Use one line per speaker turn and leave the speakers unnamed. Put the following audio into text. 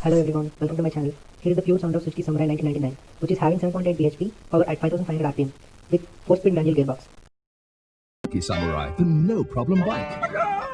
Hello everyone, welcome to my channel. Here is the pure sound of Suzuki Samurai 1999, which is having 7.8 bhp, power at 5500 rpm, with 4-speed manual gearbox.
Suzuki Samurai, the no-problem bike.